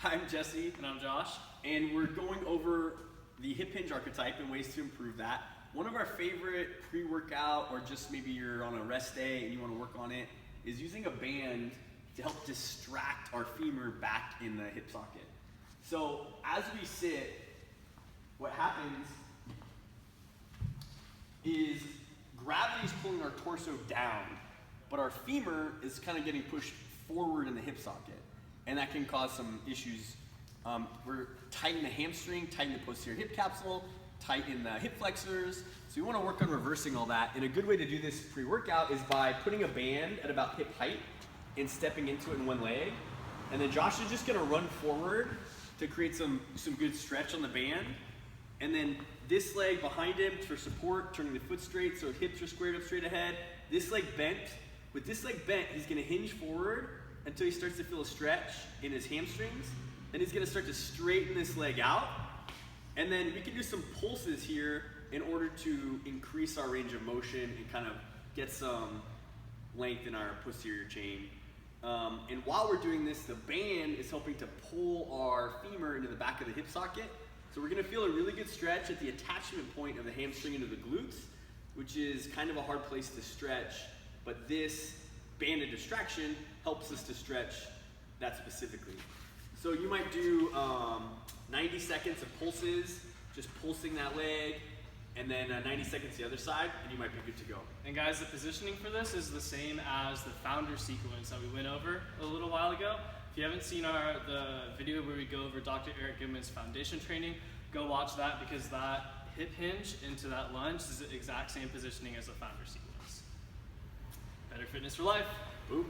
I'm Jesse, And I'm Josh. and we're going over the hip hinge archetype and ways to improve that. One of our favorite pre-workout, or just maybe you're on a rest day and you want to work on it, is using a band to help distract our femur back in the hip socket. So as we sit, what happens is gravity's pulling our torso down, but our femur is kind of getting pushed forward in the hip socket, and that can cause some issues. We're tighten the hamstring, tighten the posterior hip capsule, tighten the hip flexors. So we want to work on reversing all that. And a good way to do this pre-workout is by putting a band at about hip height and stepping into it in one leg. And then Josh is just going to run forward to create some good stretch on the band. And then this leg behind him for support, turning the foot straight so hips are squared up straight ahead. This leg bent. With this leg bent, he's going to hinge forward until he starts to feel a stretch in his hamstrings. Then he's going to start to straighten this leg out. And then we can do some pulses here in order to increase our range of motion and kind of get some length in our posterior chain. And while we're doing this, the band is helping to pull our femur into the back of the hip socket. So we're going to feel a really good stretch at the attachment point of the hamstring into the glutes, which is kind of a hard place to stretch. But this banded distraction helps us to stretch that specifically. So you might do 90 seconds of pulses, just pulsing that leg, and then 90 seconds the other side, and you might be good to go. And guys, the positioning for this is the same as the founder sequence that we went over a little while ago. If you haven't seen the video where we go over Dr. Eric Goodman's foundation training, go watch that, because that hip hinge into that lunge is the exact same positioning as the founder sequence. Better fitness for life. Boom.